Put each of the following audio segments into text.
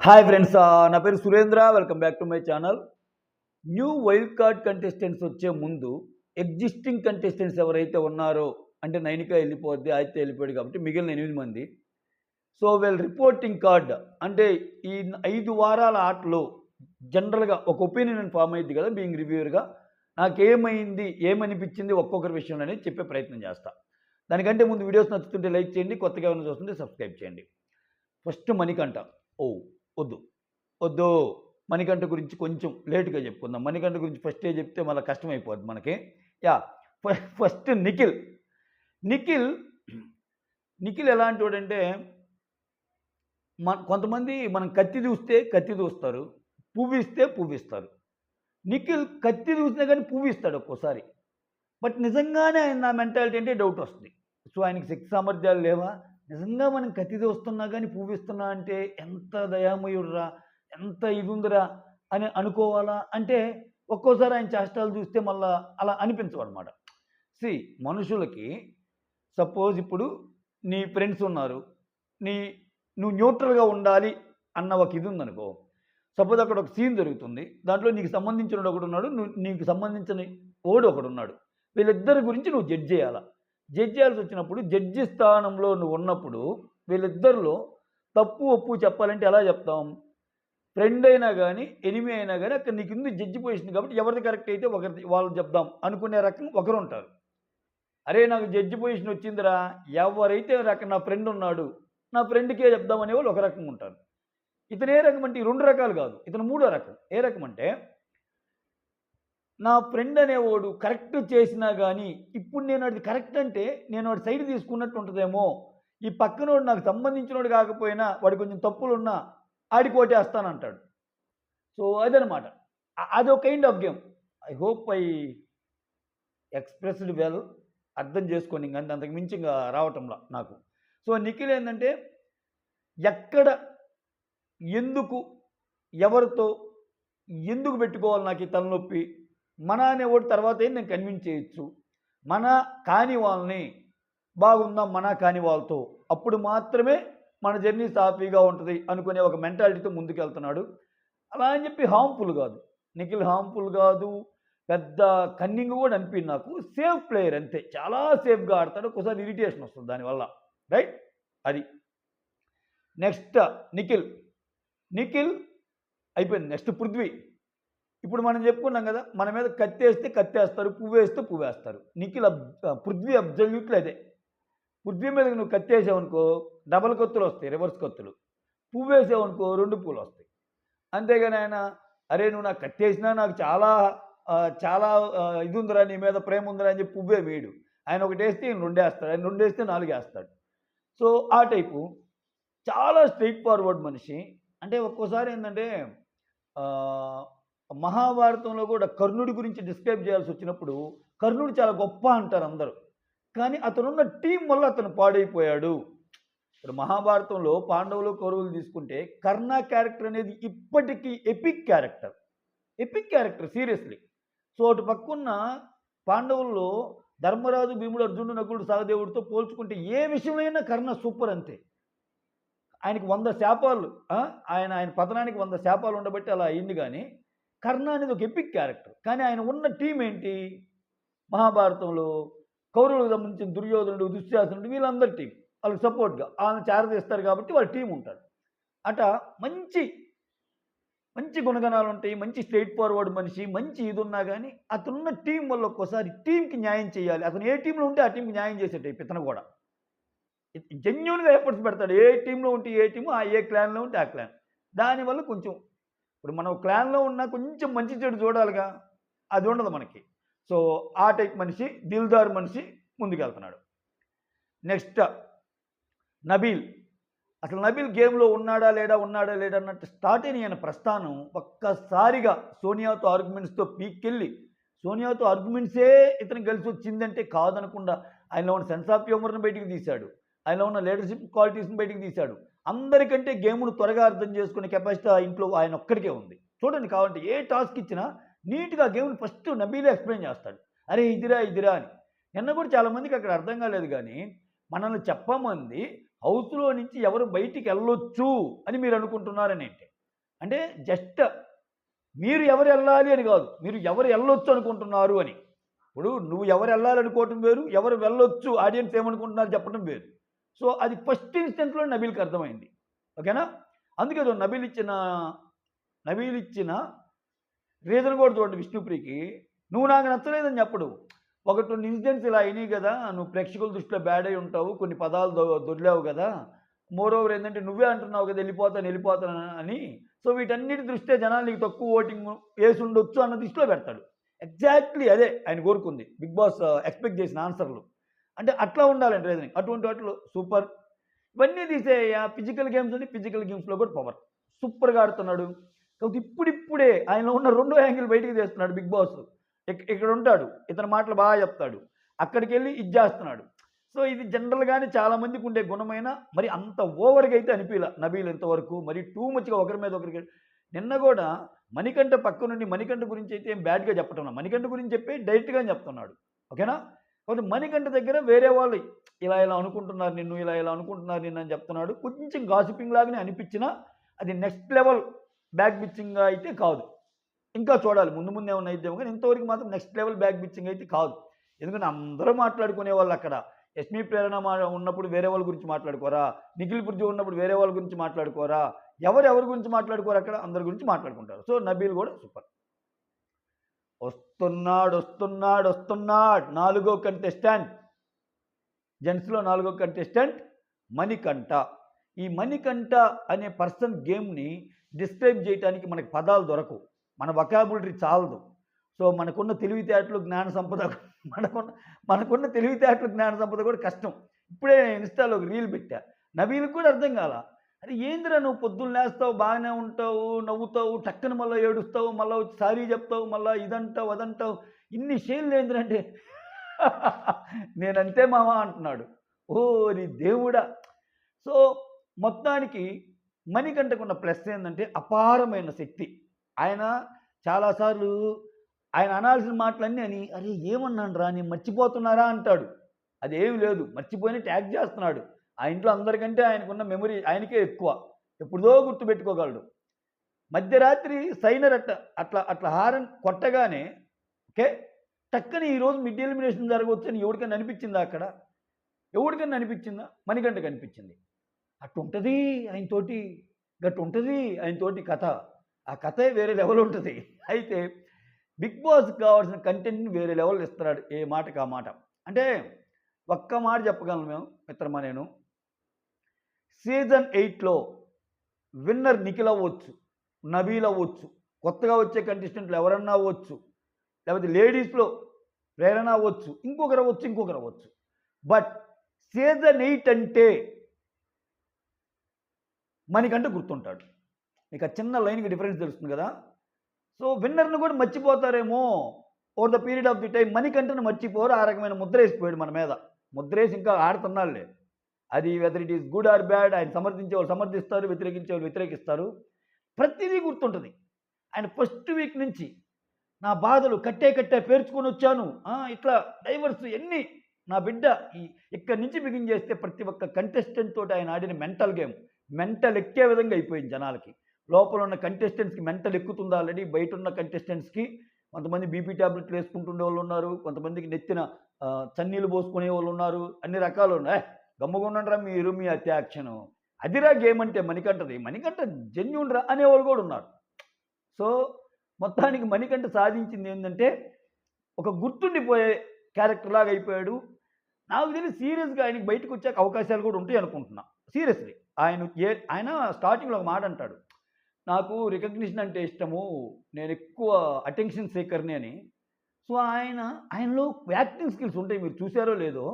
Hi friends, నా పేరు Surendra. Welcome back to my channel. New wild card contestants వచ్చే ముందు ఎగ్జిస్టింగ్ కంటెస్టెంట్స్ ఎవరైతే ఉన్నారో, అంటే నైనిక వెళ్ళిపోద్ది, ఆదిత్య వెళ్ళిపోయాడు కాబట్టి మిగిలిన 8 మంది. సో వీళ్ళ రిపోర్టింగ్ కార్డ్ అంటే ఈ 5 వారాల ఆటలో జనరల్గా ఒక ఒపీనియన్ ఫామ్ అయ్యింది కదా, బీయింగ్ రివ్యూవర్గా నాకేమైంది, ఏమనిపించింది ఒక్కొక్కరి విషయంలో అనేది చెప్పే ప్రయత్నం చేస్తా. దానికంటే ముందు వీడియోస్ నచ్చుతుంటే లైక్ చేయండి, కొత్తగా ఏమైనా చూస్తుంటే సబ్స్క్రైబ్ చేయండి. ఫస్ట్ మణికంఠ. వద్దు వద్దు మణికంఠ గురించి కొంచెం లేటుగా చెప్పుకుందాం. మణికంఠ గురించి ఫస్టే చెప్తే మళ్ళీ కష్టమైపోద్ది మనకి. Yeah, first Nikhil. నిఖిల్ నిఖిల్ ఎలాంటి వాడంటే, కొంతమంది మనం కత్తి చూస్తే కత్తి చూస్తారు, పువ్వు ఇస్తే పువ్వు ఇస్తారు. నిఖిల్ కత్తి చూసినా కానీ పువ్వు ఇస్తాడు ఒక్కోసారి. బట్ నిజంగానే ఆయన నా మెంటాలిటీ అంటే డౌట్ వస్తుంది. సో ఆయనకి శక్తి సామర్థ్యాలు లేవా, నిజంగా మనం కత్తి దోస్తున్నా కానీ పువ్విస్తున్నా అంటే ఎంత దయామయుడురా, ఎంత ఇది ఉందిరా అని అనుకోవాలా అంటే ఒక్కోసారి ఆయన చేష్టాలు చూస్తే మళ్ళా అలా అనిపించవు అనమాట. మనుషులకి సపోజ్ ఇప్పుడు నీ ఫ్రెండ్స్ ఉన్నారు, నువ్వు న్యూట్రల్గా ఉండాలి అన్న ఒక ఇది ఉందనుకో. సపోజ్ అక్కడ ఒక సీన్ జరుగుతుంది, దాంట్లో నీకు సంబంధించిన ఒకడు ఉన్నాడు, నీకు సంబంధించిన ఓడు ఒకడు ఉన్నాడు. వీళ్ళిద్దరి గురించి నువ్వు జడ్జ్ చేయాలా. జడ్జ్ చేయాల్సి వచ్చినప్పుడు జడ్జి స్థానంలో నువ్వు ఉన్నప్పుడు వీళ్ళిద్దరిలో తప్పు ఒప్పు చెప్పాలంటే ఎలా చెప్తాం? ఫ్రెండ్ అయినా కానీ ఎనిమి అయినా కానీ అక్కడ నీకు ఉంది జడ్జి పొజిషన్ కాబట్టి ఎవరిది కరెక్ట్ అయితే వాళ్ళు చెప్దాం అనుకునే రకం ఒకరు ఉంటారు. అరే నాకు జడ్జి పొజిషన్ వచ్చిందిరా, ఎవరైతే రకం నా ఫ్రెండ్ ఉన్నాడు, నా ఫ్రెండ్కే చెప్దాం అనేవాళ్ళు ఒక రకంగా ఉంటారు. ఇతను ఏ రకం అంటే ఈ 2 రకాలు కాదు, ఇతను 3వ రకం. ఏ రకం అంటే, నా ఫ్రెండ్ అనేవాడు కరెక్ట్ చేసినా కానీ ఇప్పుడు నేను అది కరెక్ట్ అంటే నేను వాడి సైడ్ తీసుకున్నట్టు ఉంటుందేమో, ఈ పక్కనోడు నాకు సంబంధించినోడు కాకపోయినా వాడి కొంచెం తప్పులున్నా ఆడికి ఓటేస్తానంటాడు. సో అదనమాట, అదొక kind of game. I hope I expressed well. అర్థం చేసుకొని ఇంకంత అంతకు మించి ఇంకా రావటంలా నాకు. సో నిఖిల్ ఏంటంటే ఎక్కడ, ఎందుకు, ఎవరితో, ఎందుకు పెట్టుకోవాలి నాకు ఈ తలనొప్పి, మన అనేవాడు తర్వాత ఏం నేను కన్విన్స్ చేయొచ్చు, మన కాని వాళ్ళని బాగుందాం మన కాని వాళ్ళతో, అప్పుడు మాత్రమే మన జర్నీ సాఫీగా ఉంటుంది అనుకునే ఒక మెంటాలిటీతో ముందుకెళ్తున్నాడు. అలా అని చెప్పి హార్మ్ఫుల్ కాదు, నిఖిల్ హార్మ్ఫుల్ కాదు, పెద్ద కన్నింగ్ కూడా అనిపించింది నాకు. సేఫ్ ప్లేయర్ అంతే, చాలా సేఫ్గా ఆడతాడు. ఒకసారి ఇరిటేషన్ వస్తుంది దానివల్ల, రైట్? అది నెక్స్ట్ నిఖిల్ అయిపోయింది. నెక్స్ట్ పృథ్వీ. ఇప్పుడు మనం చెప్పుకున్నాం కదా, మన మీద కత్తేస్తే కత్తేస్తారు, పువ్వేస్తే పువ్వేస్తారు. పృథ్వీ అబ్జల్యూట్లు అదే. పృథ్వీ మీద నువ్వు కత్తేసావనుకో డబల్ కత్తులు వస్తాయి, రివర్స్ కత్తులు. పువ్వేసావనుకో 2 పూలు వస్తాయి. అంతేగాని ఆయన అరే నువ్వు నాకు కత్తేసినా నాకు చాలా చాలా ఇది ఉందిరా, నీ మీద ప్రేమ ఉందిరా అని చెప్పి పువ్వే వేయడు. ఆయన ఒకటి వేస్తే ఈయన 2 వేస్తాడు, ఆయన 2 వేస్తే 4 వేస్తాడు. సో ఆ టైపు చాలా స్ట్రైట్ ఫార్వర్డ్ మనిషి. అంటే ఒక్కోసారి ఏంటంటే మహాభారతంలో కూడా కర్ణుడి గురించి డిస్క్రైబ్ చేయాల్సి వచ్చినప్పుడు కర్ణుడు చాలా గొప్ప అంటారు అందరూ, కానీ అతనున్న టీం వల్ల అతను పాడైపోయాడు. ఇప్పుడు మహాభారతంలో పాండవులు కౌరవులు తీసుకుంటే కర్ణ క్యారెక్టర్ అనేది ఇప్పటికీ ఎపిక్ క్యారెక్టర్ సీరియస్లీ. సో అటు పక్కన్న పాండవుల్లో ధర్మరాజు, భీముడు, అర్జునుడు, నకులుడు, సహదేవుడితో పోల్చుకుంటే ఏ విషయమైనా కర్ణ సూపర్ అంతే. ఆయనకి 100 శాపాలు, ఆయన పతనానికి 100 శాపాలు ఉండబట్టి అలా అయింది. కానీ కర్ణ అనేది ఒక ఎపిక్ క్యారెక్టర్. కానీ ఆయన ఉన్న టీం ఏంటి మహాభారతంలో? కౌరవులకు సంబంధించిన దుర్యోధనుడు, దుశ్శాసనుడు, వీళ్ళందరి టీం వాళ్ళకి సపోర్ట్గా వాళ్ళని చేరదీస్తారు కాబట్టి వాళ్ళ టీం ఉంటాడు. అట మంచి గుణగణాలు ఉంటాయి, మంచి స్ట్రైట్ ఫార్వర్డ్ మనిషి, మంచి ఇది ఉన్నా కానీ అతనున్న టీం వల్ల ఒక్కోసారి టీంకి న్యాయం చేయాలి. అతను ఏ టీంలో ఉంటే ఆ టీంకి న్యాయం చేసే టైప్ ఇతను కూడా. జెన్యూన్గా ఎఫర్ట్స్ పెడతాడు. ఏ టీంలో ఉంటే ఏ టీము, ఏ క్లాన్లో ఉంటే ఆ క్లాన్. దానివల్ల కొంచెం ఇప్పుడు మనం క్లాన్లో ఉన్నా కొంచెం మంచి చెడు చూడాలిగా, అది ఉండదు మనకి. సో ఆ టైప్ మనిషి, దిల్దార్ మనిషి ముందుకెళ్తున్నాడు. నెక్స్ట్ నబీల్. అసలు నబీల్ గేమ్లో ఉన్నాడా లేడా అన్నట్టు స్టార్ట్ అయిన ఆయన ప్రస్థానం ఒక్కసారిగా సోనియాతో ఆర్గ్యుమెంట్స్తో పీక్కెళ్ళి, సోనియాతో ఆర్గ్యుమెంట్సే ఇతను కలిసి వచ్చిందంటే కాదనకుండా ఆయనలో ఉన్న సెన్స్ ఆఫ్ హ్యూమర్ని బయటికి తీశాడు, ఆయనలో ఉన్న లీడర్షిప్ క్వాలిటీస్ని బయటికి తీశాడు. అందరికంటే గేమ్ను త్వరగా అర్థం చేసుకునే కెపాసిటీ ఇంట్లో ఆయన ఒక్కడికే ఉంది. చూడండి, కావాలంటే ఏ టాస్క్ ఇచ్చినా నీట్గా గేమ్ని ఫస్ట్ నబీలే ఎక్స్ప్లెయిన్ చేస్తాడు. అరే ఇదిరా అని. నిన్న కూడా చాలామందికి అక్కడ అర్థం కాలేదు, కానీ మనల్ని చెప్పమంది హౌస్లో నుంచి ఎవరు బయటికి వెళ్ళొచ్చు అని మీరు అనుకుంటున్నారని అంటే జస్ట్ మీరు ఎవరు వెళ్ళాలి అని కాదు, మీరు ఎవరు వెళ్ళొచ్చు అనుకుంటున్నారు అని. ఇప్పుడు నువ్వు ఎవరు వెళ్ళాలనుకోవటం వేరు, ఎవరు వెళ్ళొచ్చు ఆడియన్స్ ఏమనుకుంటున్నారు చెప్పడం వేరు. సో అది ఫస్ట్ ఇన్స్టెంట్లో నబీల్కి అర్థమైంది. ఓకేనా? అందుకే నబీల్ ఇచ్చిన రీజన్ కూడా చూడండి విష్ణుప్రియకి. నువ్వు నాకు నచ్చలేదని చెప్పడు. ఒకటి రెండు ఇన్సిడెంట్స్ ఇలా అయినాయి కదా, నువ్వు ప్రేక్షకుల దృష్టిలో బ్యాడ్ అయి ఉంటావు, కొన్ని పదాలు దొరిలావు కదా, మోరోవర్ ఏంటంటే నువ్వే అంటున్నావు కదా వెళ్ళిపోతాను అని. సో వీటన్నిటి దృష్ట్యా జనాలు నీకు తక్కువ ఓటింగ్ వేసి ఉండొచ్చు అన్న దృష్టిలో పెడతాడు. ఎగ్జాక్ట్లీ అదే ఆయన కోరుకుంది, బిగ్ బాస్ ఎక్స్పెక్ట్ చేసిన ఆన్సర్లు. అంటే అట్లా ఉండాలండి రీజనింగ్. అటువంటి వాటిలో సూపర్. ఇవన్నీ తీసే ఫిజికల్ గేమ్స్ అని, ఫిజికల్ గేమ్స్లో కూడా పవర్ సూపర్గా ఆడుతున్నాడు. కాబట్టి ఇప్పుడిప్పుడే ఆయనలో ఉన్న రెండో యాంగిల్ బయటికి తీస్తున్నాడు బిగ్ బాస్. ఇక్కడ ఉంటాడు, ఇతని మాటలు బాగా చెప్తాడు, అక్కడికి వెళ్ళి ఇది చేస్తున్నాడు. సో ఇది జనరల్గానే చాలామందికి ఉండే గుణమైన, మరి అంత ఓవర్గా అయితే అనిపించలే నబీల్ ఇంతవరకు, మరి టూ మచ్గా ఒకరి మీద ఒకరికి. నిన్న కూడా మణికంఠ పక్క నుండి మణికంఠ గురించి అయితే ఏం బ్యాడ్గా చెప్పటం, మణికంఠ గురించి చెప్పి డైరెక్ట్గా చెప్తున్నాడు. ఓకేనా? కాబట్టి మణికంఠ దగ్గర వేరే వాళ్ళు ఇలా అనుకుంటున్నారు నిన్ను, ఇలా అనుకుంటున్నారు నిన్ను అని చెప్తున్నాడు. కొంచెం గాసిపింగ్ లాగానే అనిపించినా అది నెక్స్ట్ లెవెల్ బ్యాక్ బిచ్చింగ్ అయితే కాదు. ఇంకా చూడాలి ముందు ఏమన్నా అయితే, కానీ ఇంతవరకు మాత్రం నెక్స్ట్ లెవెల్ బ్యాక్ బిచ్చింగ్ అయితే కాదు. ఎందుకంటే అందరూ మాట్లాడుకునే వాళ్ళు అక్కడ. యష్మి ప్రేరణ ఉన్నప్పుడు వేరే వాళ్ళ గురించి మాట్లాడుకోరా, నిఖిల్ పుర్జు ఉన్నప్పుడు వేరే వాళ్ళ గురించి మాట్లాడుకోరా, ఎవరి గురించి మాట్లాడుకోరు, అక్కడ అందరి గురించి మాట్లాడుకుంటారు. సో నబీల్ కూడా సూపర్. వస్తున్నాడు నాలుగో కంటెస్టెంట్, జెంట్స్లో నాలుగో కంటెస్టెంట్ మణికంఠ. ఈ మణికంఠ అనే పర్సన్ గేమ్ని డిస్క్రైబ్ చేయడానికి మనకి పదాలు దొరకవు, మన వొకాబులరీ చాలదు. సో మనకున్న తెలివితేటలు జ్ఞాన సంపద కూడా కష్టం. ఇప్పుడే ఇన్స్టాలో ఒక రీల్ పెట్టా, నబీల్కి కూడా అర్థం కాల. అరే ఏందిరా నువ్వు పొద్దున్న లేస్తావు, బాగానే ఉంటావు, నవ్వుతావు, టక్కన మళ్ళీ ఏడుస్తావు, మళ్ళీ వచ్చి సారీ చెప్తావు, మళ్ళీ ఇదంటావు అదంటావు, ఇన్ని షేర్లు ఏంటంటే నేనంతే మామ అంటున్నాడు. ఓరి దేవుడా! సో మొత్తానికి మణికంఠకున్న ప్లస్ ఏంటంటే అపారమైన శక్తి. ఆయన చాలాసార్లు ఆయన అనాల్సిన మాటలన్నీ అని, అరే ఏమన్నాను రా నేను మర్చిపోతున్నారా అంటాడు. అదేమి లేదు, మర్చిపోయిన ట్యాగ్ చేస్తున్నాడు. ఆ ఇంట్లో అందరికంటే ఆయనకున్న మెమరీ ఆయనకే ఎక్కువ, ఎప్పుడో గుర్తుపెట్టుకోగలడు. మధ్యరాత్రి సైనర్ అట్లా హారన్ కొట్టగానే ఓకే టక్కని ఈరోజు మిడ్ ఎలిమినేషన్ జరగవచ్చు అని ఎవరికైనా అనిపించిందా? అక్కడ ఎవరికైనా అనిపించిందా? మణికంఠకి అనిపించింది. అట్టుంటుంది ఆయనతోటి, గట్టుంటుంది ఆయనతోటి కథ. ఆ కథే వేరే లెవెల్ ఉంటుంది. అయితే బిగ్ బాస్కి కావాల్సిన కంటెంట్ని వేరే లెవెల్ ఇస్తున్నాడు, ఏ మాటకి ఆ మాట. అంటే ఒక్క మాట చెప్పగలను మేము మిత్రమా, నేను సీజన్ 8లో విన్నర్ నిఖిల్ అవ్వచ్చు, నబీల్ అవ్వచ్చు, కొత్తగా వచ్చే కంటెస్టెంట్లు ఎవరన్నా అవ్వచ్చు, లేకపోతే లేడీస్లో ప్రేరణ అవ్వచ్చు, ఇంకొకరు అవ్వచ్చు. బట్ సీజన్ 8 అంటే మనకంటే గుర్తుంటాడు. మీకు ఆ చిన్న లైన్కి డిఫరెన్స్ తెలుస్తుంది కదా. సో విన్నర్ని కూడా మర్చిపోతారేమో over the period of the time. మణికంఠను మర్చిపోరు, ఆ రకమైన ముద్ర వేసిపోయాడు మన మీద. ముద్రేసి ఇంకా ఆడుతున్నాళ్ళే. అది whether it is good or bad, ఆయన సమర్థించే వాళ్ళు సమర్థిస్తారు, వ్యతిరేకించే వాళ్ళు వ్యతిరేకిస్తారు. ప్రతిదీ గుర్తుంటుంది. ఆయన ఫస్ట్ వీక్ నుంచి నా బాధలు కట్టే పేర్చుకొని వచ్చాను, ఇట్లా డైవర్స్ ఎన్ని, నా బిడ్డ ఇక్కడి నుంచి బిగిన్ చేస్తే ప్రతి ఒక్క కంటెస్టెంట్ తోటి ఆయన ఆడిన మెంటల్ గేమ్ మెంటల్ ఎక్కే విధంగా అయిపోయింది జనాలకి. లోపల ఉన్న కంటెస్టెంట్స్కి మెంటల్ ఎక్కుతుంది ఆల్రెడీ. బయట ఉన్న కంటెస్టెంట్స్కి కొంతమంది బీపీ ట్యాబ్లెట్లు వేసుకుంటుండే వాళ్ళు ఉన్నారు, కొంతమందికి నెత్తిన చన్నీళ్ళు పోసుకునే వాళ్ళు ఉన్నారు, అన్ని రకాలు ఉన్నాయి. గమ్ముగుండండ్రా మీరు, మీ అత్యాక్షను, అదిరా గేమ్ అంటే మణికంఠ జెన్యూన్ రా అనేవాళ్ళు కూడా ఉన్నారు. సో మొత్తానికి మణికంఠ సాధించింది ఏంటంటే ఒక గుర్తుండిపోయే క్యారెక్టర్ లాగా అయిపోయాడు. నాకు తెలిసి సీరియస్గా ఆయనకి బయటకు వచ్చాక అవకాశాలు కూడా ఉంటాయి అనుకుంటున్నా. సీరియస్లీ ఆయన స్టార్టింగ్లో ఒక మాట అంటాడు, నాకు రికగ్నిషన్ అంటే ఇష్టము, నేను ఎక్కువ అటెన్షన్ సీకర్ని అని. సో ఆయనలో యాక్టింగ్ స్కిల్స్ ఉంటాయి, మీరు చూసారో లేదో,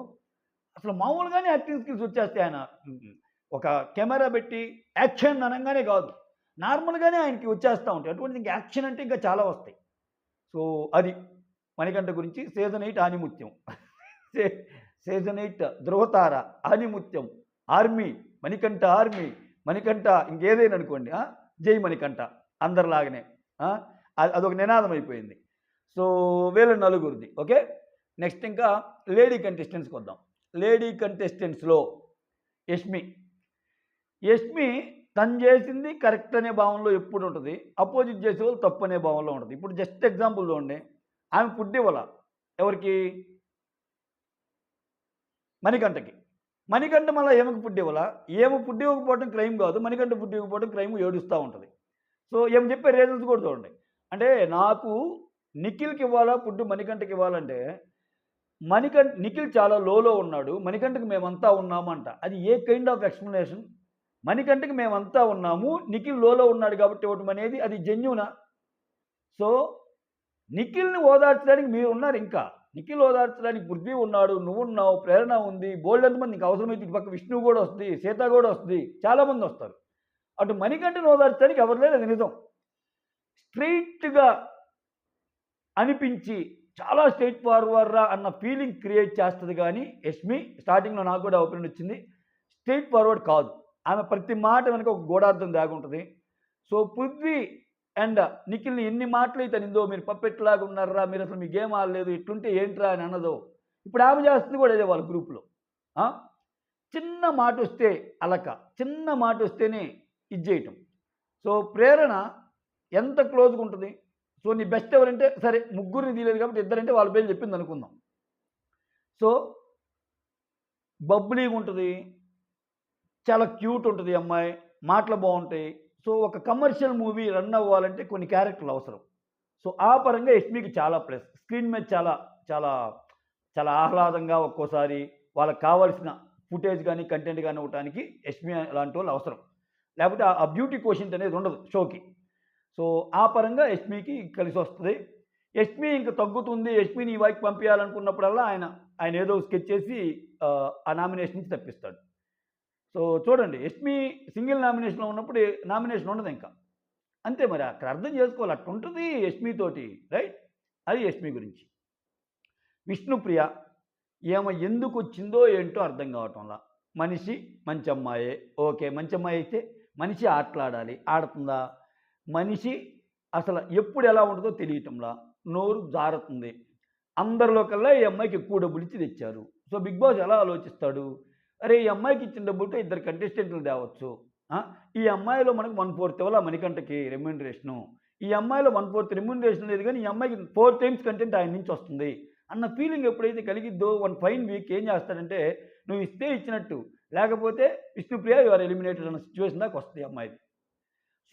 అసలు మామూలుగానే యాక్టింగ్ స్కిల్స్ వచ్చేస్తాయి. ఆయన ఒక కెమెరా పెట్టి యాక్షన్ అనగానే కాదు, నార్మల్గానే ఆయనకి వచ్చేస్తూ ఉంటాయి. అటువంటి ఇంకా యాక్షన్ అంటే ఇంకా చాలా వస్తాయి. సో అది మణికంఠ గురించి. సీజన్ 8 ఆనిముత్యం, సీజన్ 8 ధృవతార ఆనిముత్యం, ఆర్మీ మణికంఠ ఇంకేదైనా అనుకోండి, జై మణికంఠ అందరిలాగానే అదొక నినాదం అయిపోయింది. సో వీళ్ళ నలుగురిది ఓకే. నెక్స్ట్ ఇంకా లేడీ కంటెస్టెంట్స్కి వద్దాం. లేడీ కంటెస్టెంట్స్లో యష్మి. యష్మి తను చేసింది కరెక్ట్ అనే భావనలో ఎప్పుడు ఉంటుంది, అపోజిట్ చేసేవాళ్ళు తప్పు అనే భావనలో ఉంటుంది. ఇప్పుడు జస్ట్ ఎగ్జాంపుల్ చూడండి, ఆమె ఫుడ్ ఇవ్వాల ఎవరికి, మణికంఠకి. మణికంఠ మళ్ళీ ఏమకు ఫుడ్ ఇవ్వాల, ఏమో ఫుడ్ ఇవ్వకపోవడం క్రైమ్ కాదు, మణికంఠ ఫుడ్ ఇవ్వకపోవడం క్రైమ్, ఏడుస్తూ ఉంటుంది. సో ఏమి చెప్పే రీజన్స్ కూడా చూడండి. అంటే నాకు నిఖిల్కి ఇవ్వాలా ఫుడ్, మణికంఠకి ఇవ్వాలంటే నిఖిల్ చాలా లోలో ఉన్నాడు, మణికంఠకి మేమంతా ఉన్నామంట. అది ఏ కైండ్ ఆఫ్ ఎక్స్ప్లెనేషన్? మణికంఠకి మేమంతా ఉన్నాము, నిఖిల్ లోలో ఉన్నాడు కాబట్టి ఇవ్వటం అనేది అది జెన్యూనా? సో నిఖిల్ని ఓదార్చడానికి మీరు ఉన్నారు, ఇంకా నిఖిల్ ఓదార్చడానికి పృథ్వీ ఉన్నాడు, నువ్వు ఉన్నావు, ప్రేరణ ఉంది, బోల్డ్ ఎంతమంది నీకు అవసరమైతే ఇటు పక్క విష్ణువు కూడా వస్తుంది, సీత కూడా వస్తుంది, చాలామంది వస్తారు. అటు మణికంఠని ఓదార్చడానికి ఎవరు లేదు, అది నిజం. స్ట్రైట్గా అనిపించి చాలా స్ట్రైట్ ఫార్వర్డ్రా అన్న ఫీలింగ్ క్రియేట్ చేస్తుంది. కానీ యష్మి స్టార్టింగ్లో నాకు కూడా ఒపీనియన్ వచ్చింది, స్ట్రైట్ ఫార్వర్డ్ కాదు. ఆమె ప్రతి మాట వెనక ఒక గూఢార్థం దాగుంటుంది. సో పృథ్వీ అండ్ నిఖిల్ని ఎన్ని మాటలు అయితే నిందో, మీరు పప్పెట్లాగా ఉన్నారా, మీరు అసలు మీ గేమ్ ఆడలేదు, ఇట్లుంటే ఏంట్రా అని అన్నదో, ఇప్పుడు ఆమె చేస్తుంది కూడా అదే వాళ్ళ గ్రూప్లో. చిన్న మాట వస్తే అలక, చిన్న మాట వస్తేనే ఇది చేయటం. సో ప్రేరణ ఎంత క్లోజ్గా ఉంటుంది. సో నీ బెస్ట్ ఎవరంటే, సరే ముగ్గురిని తీయలేదు కాబట్టి ఇద్దరంటే వాళ్ళ పేరు చెప్పింది అనుకుందాం. సో బబ్లీగా ఉంటుంది, చాలా క్యూట్ ఉంటుంది అమ్మాయి, మాటలు బాగుంటాయి. సో ఒక కమర్షియల్ మూవీ రన్ అవ్వాలంటే కొన్ని క్యారెక్టర్లు అవసరం. సో ఆ పరంగా యష్మికి చాలా ప్లస్. స్క్రీన్ మీద చాలా చాలా చాలా ఆహ్లాదంగా ఒక్కోసారి వాళ్ళకి కావాల్సిన ఫుటేజ్ కానీ కంటెంట్ కానీ ఇవ్వడానికి యష్మి లాంటి వాళ్ళు అవసరం. లేకపోతే ఆ బ్యూటీ కోషెంట్ అనేది ఉండదు షోకి. సో ఆ పరంగా యష్మికి కలిసి వస్తుంది. యష్మి ఇంకా తగ్గుతుంది, యష్మిని ఈ వాయికి పంపించాలనుకున్నప్పుడల్లా ఆయన ఏదో స్కెచ్ చేసి ఆ నామినేషన్ నుంచి తప్పిస్తాడు. సో చూడండి, యష్మి సింగిల్ నామినేషన్లో ఉన్నప్పుడు నామినేషన్ ఉండదు ఇంకా, అంతే. మరి అక్కడ అర్థం చేసుకోవాలి, అట్లా ఉంటుంది యష్మితోటి, రైట్? అది యష్మి గురించి. విష్ణుప్రియ ఏమో ఎందుకు వచ్చిందో ఏంటో అర్థం కావటంలా. మనిషి మంచి అమ్మాయే, ఓకే, మంచి అమ్మాయి అయితే మనిషి ఆటలాడాలి, ఆడుతుందా? మనిషి అసలు ఎప్పుడు ఎలా ఉంటుందో తెలియటంలా, నోరు జారుతుంది. అందరిలో కల్లా ఈ అమ్మాయికి ఎక్కువ డబ్బులు ఇచ్చి తెచ్చారు. సో బిగ్ బాస్ ఎలా ఆలోచిస్తాడు, అరే ఈ అమ్మాయికి ఇచ్చిన డబ్బులతో ఇద్దరు కంటెస్టెంట్లు తేవచ్చు, ఈ అమ్మాయిలో మనకు 1/4 ఇవ్వాల మణికంఠకి రెమ్యూనరేషను, ఈ అమ్మాయిలో 1/4 రెమ్యూనరేషన్ లేదు కానీ ఈ అమ్మాయికి 4 times కంటెంట్ ఆయన నుంచి వస్తుంది అన్న ఫీలింగ్ ఎప్పుడైతే కలిగిద్దో, వన్ ఫైన్ వీక్ ఏం చేస్తాడంటే, నువ్వు ఇస్తే ఇచ్చినట్టు, లేకపోతే విష్ణుప్రియ యువర్ ఎలిమినేటెడ్ అన్న సిచ్యువేషన్ దాకా వస్తుంది అమ్మాయిది.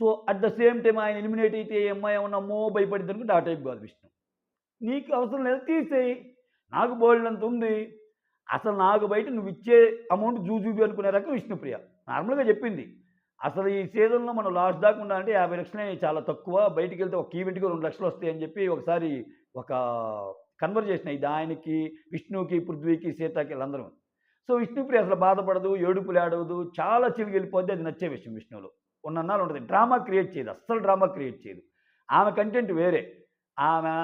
So at the same time ఆయన ఎలిమినేట్ అయితే ఈ అమ్మాయి ఏమన్నా అమ్మో భయపడిద్ది అనుకుంటే ఆ టైప్ కాదు విష్ణు. నీకు అవసరం లేదు, తీసేయి, నాకు బోల్డ్ అంత ఉంది, అసలు నాకు బయట నువ్వు ఇచ్చే అమౌంట్ జూజూబి అనుకునే రకం విష్ణుప్రియ. నార్మల్గా చెప్పింది, అసలు ఈ సీజన్లో మనం లాస్ట్ దాకా ఉండాలంటే 50 లక్షలే చాలా తక్కువ, బయటికి వెళ్తే ఒక ఈవెంట్కి 2 లక్షలు వస్తాయని చెప్పి ఒకసారి ఒక కన్వర్జేషన్ అయింది ఆయనకి, విష్ణుకి, పృథ్వీకి, సీతకి, వీళ్ళందరూ. సో విష్ణుప్రియ అసలు బాధపడదు, ఏడుపులు ఆడవదు, చాలా చిలికి వెళ్ళిపోద్ది. అది నచ్చే విషయం విష్ణువులో. ఉన్నన్నాళ్ళు ఉంటుంది, డ్రామా క్రియేట్ చేయదు, అస్సలు డ్రామా క్రియేట్ చేయదు. ఆమె కంటెంట్ వేరే. ఆమె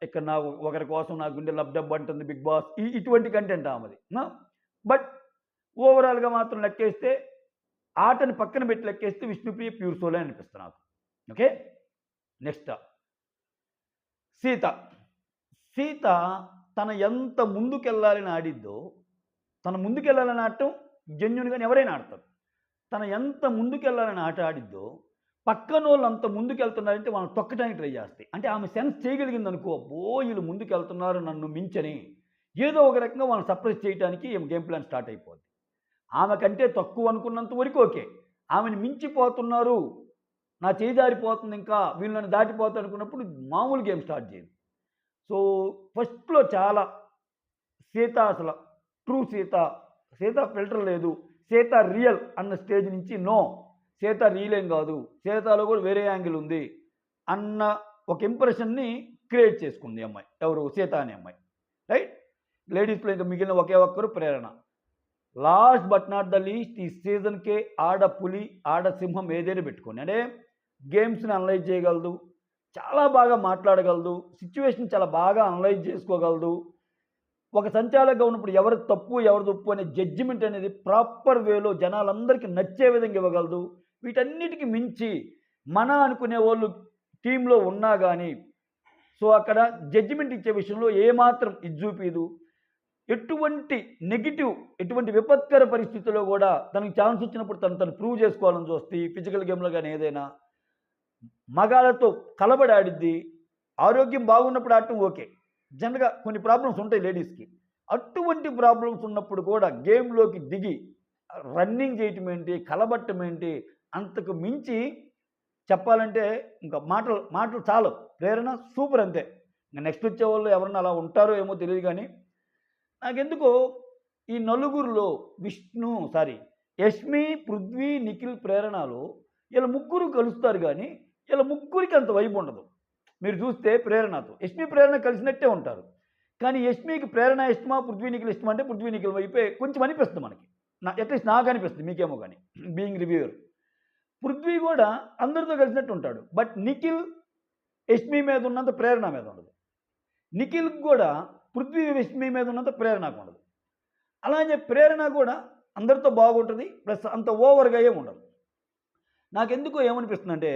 ఇక్కడ నా ఒకరి కోసం నా గుండె లబ్డబ్ అంటుంది బిగ్ బాస్, ఇటువంటి కంటెంట్ ఆమెది. బట్ ఓవరాల్గా మాత్రం లెక్కేస్తే, ఆటని పక్కన పెట్టి లెక్కేస్తే విష్ణుప్రియ ప్యూర్ సోలే అనిపిస్తుంది నాకు. Okay, next Sita. సీత తన ఎంత ముందుకెళ్ళాలని ఆడిద్దో, తన ముందుకెళ్ళాలని ఆడటం జెన్యున్గానే ఎవరైనా ఆడతారు. తన ఎంత ముందుకెళ్ళాలని ఆట ఆడిద్దో, పక్కన వాళ్ళు అంత ముందుకెళ్తున్నారంటే వాళ్ళని తొక్కడానికి ట్రై చేస్తాయి. అంటే ఆమె సెన్స్ చేయగలిగింది అనుకో, వీళ్ళు ముందుకెళ్తున్నారు నన్ను మించని, ఏదో ఒక రకంగా వాళ్ళని సప్రెస్ చేయడానికి గేమ్ ప్లాన్ స్టార్ట్ అయిపోద్ది. ఆమె కంటే తక్కువ అనుకున్నంత వరకు ఓకే, ఆమెను మించిపోతున్నారు, నా చేయి జారిపోతుంది, ఇంకా వీళ్ళు నన్ను దాటిపోతారు అనుకున్నప్పుడు మామూలు గేమ్ స్టార్ట్ చేయదు. సో ఫస్ట్లో చాలా సీత అసలు ట్రూ సీత ఫిల్టర్ లేదు, సీత రియల్ అన్న స్టేజ్ నుంచి నో, సీత రియల్ ఏం కాదు, సీతలో కూడా వేరే యాంగిల్ ఉంది అన్న ఒక ఇంప్రెషన్ని క్రియేట్ చేసుకుంది అమ్మాయి. ఎవరు? సీత అనే అమ్మాయి, రైట్? లేడీస్లో ఇంకా మిగిలిన ఒకే ఒక్కరు Prerana. Last but not the least, ఈ సీజన్కే ఆడ పులి ఆడ సింహం ఏదైనా పెట్టుకోండి. అంటే గేమ్స్ని అనలైజ్ చేయగలదు, చాలా బాగా మాట్లాడగలదు, సిచ్యువేషన్ చాలా బాగా అనలైజ్ చేసుకోగలదు. ఒక సంచాలకుగా ఉన్నప్పుడు ఎవరి తప్పు ఎవరి తప్పు అనే జడ్జిమెంట్ అనేది ప్రాపర్ వేలో జనాలందరికీ నచ్చే విధంగా ఇవ్వగలదు. వీటన్నిటికీ మించి మన అనుకునే వాళ్ళు టీంలో ఉన్నా కానీ, సో అక్కడ జడ్జిమెంట్ ఇచ్చే విషయంలో ఏమాత్రం ఇది చూపిదు. ఎటువంటి నెగిటివ్, ఎటువంటి విపత్కర పరిస్థితుల్లో కూడా తనకి ఛాన్స్ వచ్చినప్పుడు తను ప్రూవ్ చేసుకోవాలని చూస్తే ఫిజికల్ గేమ్లో కానీ ఏదైనా మగాళ్ళతో కలబడి ఆడిద్ది. ఆరోగ్యం బాగున్నప్పుడు ఆడటం ఓకే. జనరల్గా కొన్ని ప్రాబ్లమ్స్ ఉంటాయి లేడీస్కి. అటువంటి ప్రాబ్లమ్స్ ఉన్నప్పుడు కూడా గేమ్లోకి దిగి రన్నింగ్ చేయటం ఏంటి, కలబట్టం ఏంటి, అంతకు మించి చెప్పాలంటే ఇంకా మాటలు చాలు. ప్రేరణ సూపర్ అంతే. ఇంకా నెక్స్ట్ వచ్చే వాళ్ళు ఎవరన్నా అలా ఉంటారో ఏమో తెలియదు. కానీ నాకెందుకో ఈ నలుగురిలో యష్మి, పృథ్వీ, నిఖిల్, ప్రేరణలో వీళ్ళ ముగ్గురు కలుస్తారు. కానీ వీళ్ళ ముగ్గురికి అంత వైబ్ ఉండదు. మీరు చూస్తే ప్రేరణతో యష్మి, ప్రేరణ కలిసినట్టే ఉంటారు. కానీ యష్మికి ప్రేరణ ఇష్టమా, పృథ్వీ, నిఖిల్ ఇష్టమా అంటే పృథ్వీ, నిఖిల్ వైపే కొంచెం అనిపిస్తుంది మనకి. అట్లీస్ట్ నాకు అనిపిస్తుంది, మీకేమో కానీ బీయింగ్ రివ్యూయర్. పృథ్వీ కూడా అందరితో కలిసినట్టు ఉంటాడు. బట్ నిఖిల్ యష్మి మీద ఉన్నంత ప్రేరణ మీద ఉండదు. నిఖిల్కి కూడా పృథ్వీ, యష్మి మీద ఉన్నంత ప్రేరణకు ఉండదు. అలాగే ప్రేరణ కూడా అందరితో బాగుంటుంది, ప్లస్ అంత ఓవర్గా ఏమి ఉండదు. నాకెందుకో ఏమనిపిస్తుంది అంటే,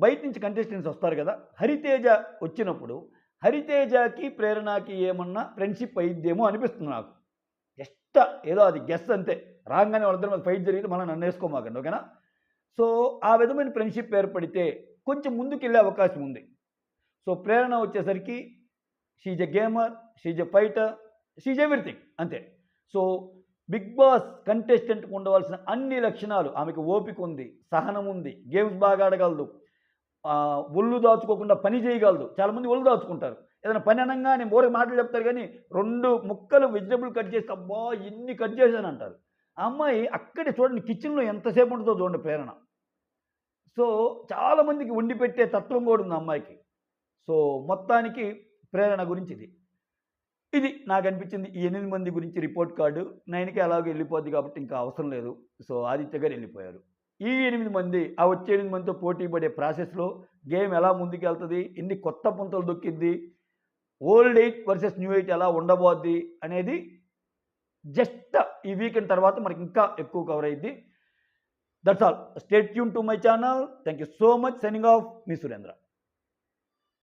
బయట నుంచి కంటెస్టెంట్స్ వస్తారు కదా, హరితేజ వచ్చినప్పుడు హరితేజకి ప్రేరణకి ఏమన్నా ఫ్రెండ్షిప్ అయిద్దేమో అనిపిస్తుంది నాకు. జస్ట్ ఏదో అది గెస్ అంతే. రాగానే వాళ్ళిద్దరి మీద ఫైట్ జరిగితే మనం నన్ను వేసుకోమాకండి, ఓకేనా? సో ఆ విధమైన ఫ్రెండ్షిప్ ఏర్పడితే కొంచెం ముందుకు వెళ్ళే అవకాశం ఉంది. సో ప్రేరణ వచ్చేసరికి she's a gamer, she's a fighter, she's everything అంతే. సో బిగ్ బాస్ కంటెస్టెంట్కి ఉండవలసిన అన్ని లక్షణాలు, ఆమెకు ఓపిక ఉంది, సహనం ఉంది, గేమ్స్ బాగా ఆడగలదు, ఒళ్ళు దాచుకోకుండా పని చేయగలదు. చాలామంది ఒళ్ళు దాచుకుంటారు, ఏదైనా పని అనగానే మోరే మాటలు చెప్తారు. కానీ 2 ముక్కలు వెజిటబుల్ కట్ చేస్తే అబ్బా ఇన్ని కట్ చేశాను అంటారు. ఆ అమ్మాయి అక్కడే చూడండి, కిచెన్లో ఎంతసేపు ఉంటుందో చూడండి ప్రేరణ. సో చాలామందికి వండి పెట్టే తత్వం కూడా ఉంది అమ్మాయికి. సో మొత్తానికి ప్రేరణ గురించి ఇది నాకు అనిపించింది. ఈ 8 మంది గురించి రిపోర్ట్ కార్డు 9కి అలాగే వెళ్ళిపోద్ది కాబట్టి ఇంకా అవసరం లేదు. సో ఆదిత్య గారు వెళ్ళిపోయారు. ఈ 8 మంది ఆ వచ్చే 8 మందితో పోటీ పడే ప్రాసెస్లో గేమ్ ఎలా ముందుకు వెళ్తుంది, ఎన్ని కొత్త పుంతలు దొక్కిద్ది, ఓల్డ్ 8 వర్సెస్ న్యూ 8 ఎలా ఉండబోద్ది అనేది జస్ట్ ఈ వీకెండ్ తర్వాత మనకి ఇంకా ఎక్కువ కవర్ అయ్యిద్ది. That's all. Stay tune to my channel. Thank you so much. Signing off, me Surendra.